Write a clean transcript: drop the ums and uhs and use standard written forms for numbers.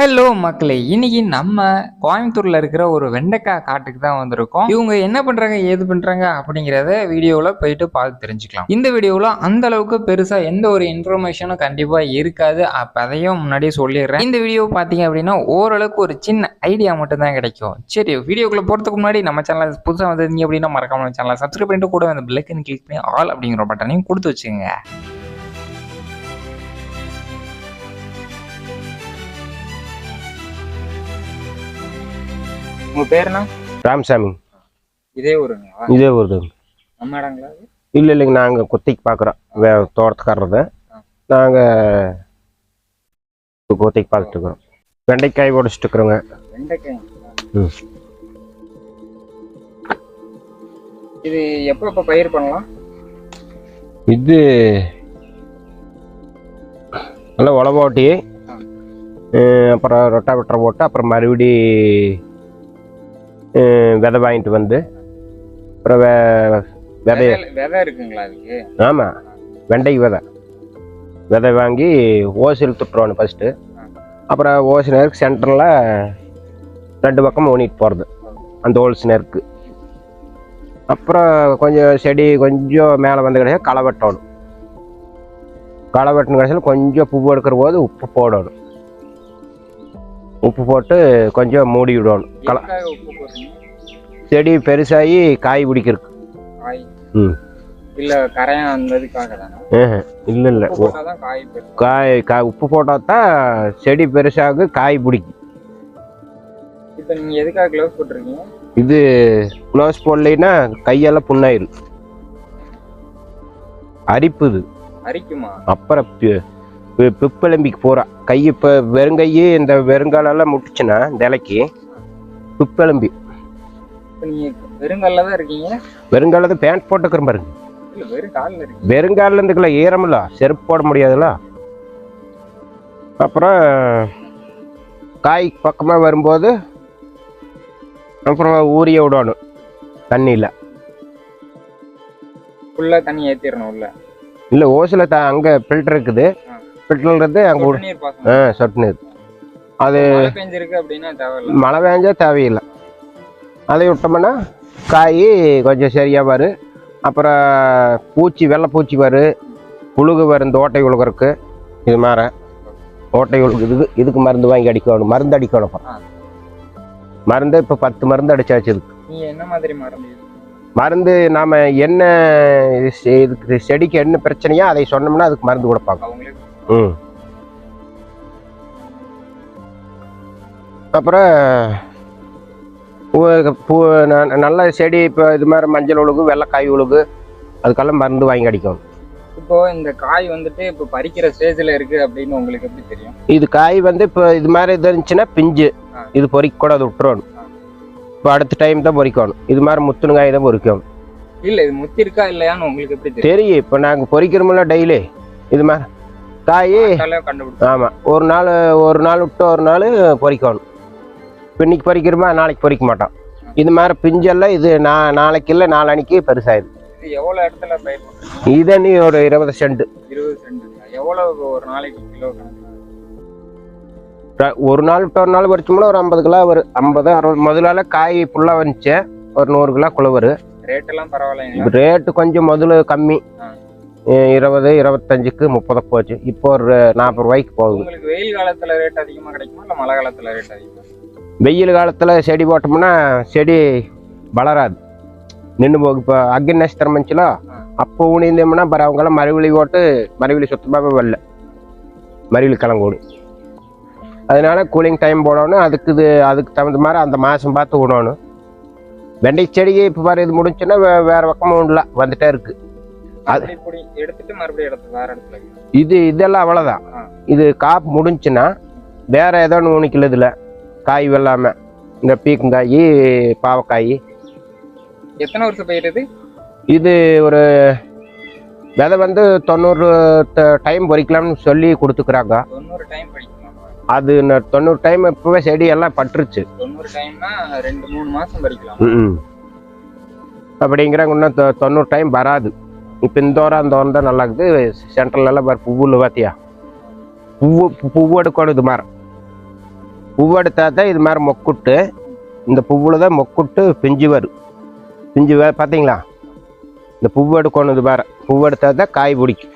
Hello மக்களே, இன்னைக்கு நம்ம கோயம்புத்தூர்ல இருக்கிற ஒரு வெண்டைக்காய் காட்டுக்கு தான் வந்திருக்கோம். இவங்க என்ன பண்றாங்க ஏது பண்றாங்க அப்படிங்கிறத வீடியோல போயிட்டு பார்த்து தெரிஞ்சுக்கலாம். இந்த வீடியோல அந்த அளவுக்கு பெருசா எந்த ஒரு இன்ஃபர்மேஷனும் கண்டிப்பா இருக்காது. அப்ப அதையும் முன்னாடியே சொல்லிடுறேன். இந்த வீடியோ பாத்தீங்க அப்படின்னா ஓரளவுக்கு ஒரு சின்ன ஐடியா மட்டும் தான் கிடைக்கும். சரி, வீடியோக்குள்ள போறதுக்கு முன்னாடி நம்ம சேனல் புதுசா வந்திருந்தீங்க அப்படின்னா மறக்காம சேனலை சப்ஸ்கிரைப் பண்ணிட்டு கூட அந்த பெல் ஐக்கன் கிளிக் பண்ணி ஆல் அப்படிங்கிற பட்டனையும் கொடுத்து வச்சுங்க. உங்க பேர் என்ன? ராமசாமி. இதே ஊருங்களா? இதே ஊரு. நம்ம இடங்களா? இல்லைங்க, நாங்கள் குத்திக்கு பார்க்குறோம். தோட்டத்துக்காரது நாங்கள் குத்திக்கு பார்த்துட்டு இருக்கிறோம். வெண்டைக்காய் உடச்சிட்டு இருக்கிறோங்க. வெண்டைக்காய். இது எப்போ பயிர் பண்ணலாம்? இது நல்லா உழவு ஓட்டி அப்புறம் ரொட்டாவேட்டர் போட்டு அப்புறம் மறுபடி விதை வாங்கிட்டு வந்து அப்புறம் விதை இருக்குங்களா அதுக்கு? ஆமாம், வெண்டை விதை வாங்கி ஓசில் துட்டுருவானு ஃபஸ்ட்டு. அப்புறம் ஓசினருக்கு சென்டரில் 2 பக்கம் ஊனிட்டு போகிறது அந்த ஓல்சினருக்கு. அப்புறம் கொஞ்சம் செடி கொஞ்சம் மேலே வந்து கிடையாது களை வெட்டணும். களை வெட்டின கடைசியில் கொஞ்சம் பூ எடுக்கிற போது உப்பு போடணும். உப்பு போட்டு கொஞ்சம் மூடி விடணும். செடி பெருசாகி காய் பிடிக்கிறதுக்கு. இல்லை கரையான் அந்ததுக்காக தானே? இல்லை இல்லை, காய் உப்பு போட்டால் தான் செடி பெருசாக காய் பிடிக்கும். இப்போ நீங்கள் எதுக்காக க்ளவுஸ் போட்டிருக்கீங்க? இது க்ளவுஸ் போடலைன்னா கையெல்லாம் புண்ணாயிரு, அரிப்புது. அரிக்குமா? அப்புறம் பிப்பெலும்பிக்கு போகிறா கை. இப்போ வெறுங்கையே இந்த வெறுங்காலெல்லாம் முட்டுச்சுன்னா இந்த இலைக்கு பிப்பெலும்பி. வெறுங்கால தான் இருக்கீங்க? வெறுங்கால தான் பேண்ட் போட்டுக்கிற பாருங்க. வெறுங்காலில் இருந்துக்கல ஈரமில்ல, செருப்பு போட முடியாதுல்ல. அப்புறம் காய் பக்கமாக வரும்போது அப்புறம் ஊறிய விடணும் தண்ணியில். ஃபுல்லாக தண்ணி ஏற்றிடணும் உள்ள? இல்லை, ஓசில் அங்கே ஃபில்டர் இருக்குது. ஃபில்டர்ன்றது அங்கே சொட்டு நீர். அது மழை பெஞ்சா தேவையில்லை. அதை விட்டோம்னா காய் கொஞ்சம் சரியாக வரும். அப்புறம் பூச்சி, வெள்ளை பூச்சி வரும், புழுகு வரும். இந்த ஓட்டை உழுகிறதுக்கு இது மாதிரி ஓட்டை உழுகுறதுக்கு இதுக்கு மருந்து வாங்கி அடிக்கணும். மருந்து அடிக்கணும். மருந்து இப்போ 10 மருந்து அடிச்சாச்சு. இதுக்கு என்ன மாதிரி மருந்து? மருந்து நாம் என்ன இதுக்கு செடிக்கு என்ன பிரச்சனையோ அதை சொன்னோம்னா அதுக்கு மருந்து கொடுப்பாங்க. அப்புறம் நல்ல செடி இப்போ இது மாதிரி மஞ்சள் உழுகு, வெள்ளைக்காய் உழுகு, அதுக்கெல்லாம் மருந்து வாங்கி அடிக்கணும். இப்போ இந்த காய் வந்துட்டு இப்போ பறிக்கிற ஸ்டேஜில் இருக்கு அப்படின்னு உங்களுக்கு எப்படி தெரியும்? இது காய் வந்து இப்போ இது மாதிரி இது இருந்துச்சுன்னா பிஞ்சு, இது பொறிக்க கூட அது விட்டுறணும். இப்போ அடுத்த டைம் தான் பொறிக்கணும். இது மாதிரி முத்துணு காய் தான் பொறிக்கணும். இல்லை, இது முத்தி இருக்கா இல்லையான்னு உங்களுக்கு எப்படி தெரியும்? இப்போ நாங்கள் பொறிக்கிறோம்ல டெய்லி இது மாதிரி காய். ஆமாம், ஒரு நாள் விட்டு ஒரு நாள் பொறிக்கணும். இப்போ இன்னைக்கு பறிக்கிறோமா நாளைக்கு பொறிக்க மாட்டோம். இது மாதிரி பிஞ்செல்லாம் இது நாளைக்கு இல்லை நாளானிக்கு பெருசாயிடுது. எவ்வளோ இடத்துல பயிர்? இதை நீ ஒரு 20 சென்ட். 20 சென்ட் எவ்வளவு ஒரு நாளைக்கு கிலோ? ஒரு நாள் விட்டு ஒரு நாள் பறிச்சோம்னா ஒரு 50 கிலோ வரும். 50 60. முதலால காய் ஃபுல்லாக வந்துச்சு, ஒரு 100 கிலோ குள்ள வரும். ரேட்டெல்லாம் பரவாயில்லைங்களா? ரேட்டு கொஞ்சம் முதல்ல கம்மி, 20 25க்கு 30 போச்சு. இப்போ ஒரு 40 ரூபாய்க்கு போகுது. உங்களுக்கு வெயில் காலத்தில் ரேட் அதிகமாக கிடைக்குமா இல்லை மழை காலத்தில் ரேட் அதிகமாக? வெயில் காலத்தில் செடி போட்டோம்னா செடி வளராது, நின்று போகும். இப்போ அக்னி நட்சத்திரம் வந்துச்சுல அப்போ ஊனிந்தோம்னா பரவ அவங்களாம் மறுவெளி போட்டு மறுவெளி சுத்தமாக வரல, மறுவெளி கிளங்கூடும். அதனால கூலிங் டைம் போடணும். அதுக்கு தகுந்த மாதிரி அந்த மாதம் பார்த்து விடணும். வெண்டை செடிக்கு இப்போ பாரு இது முடிஞ்சுன்னா வேறு பக்கமும் உண்டலாம் வந்துட்டே இருக்கு. அது எடுத்துட்டு மறுபடியும் வேற இடத்துல இதெல்லாம் அவ்வளோதான். இது காப்பு முடிஞ்சுன்னா வேற ஏதோ ஒன்று ஊனிக்கல. இதில் காய் வெள்ளாம இந்த பீக்கங்காய், பாவக்காய். எத்தனை வருஷம் பயிரிடுது இது? ஒரு விதை வந்து 90 டைம் பறிக்கலாம்னு சொல்லி கொடுத்துக்கிறாங்க. 90 டைம் பறிக்கலாமா? அது 90 டைம் இப்பவே செடி எல்லாம் பட்டுருச்சு. 90 டைம்னா 2-3 மாசம் பறிக்கலாம் அப்படிங்கிறாங்க. இன்னும் 90 டைம் வராது. இப்போ இந்த வாரம் தான் நல்லா இருக்குது. சென்ட்ரல் எல்லாம் பூவில் பார்த்தியா, பூவு எடுக்கணும். இது மாதிரி பூவெடுத்தா தான் இது மாதிரி மொக்குட்டு, இந்த பூவில் தான் மொக்குட்டு பிஞ்சு வரும். பிஞ்சு பார்த்தீங்களா, இந்த பூவு எடுக்கணும். இது வேறு பூவெடுத்தா தான் காய் பிடிக்கும்.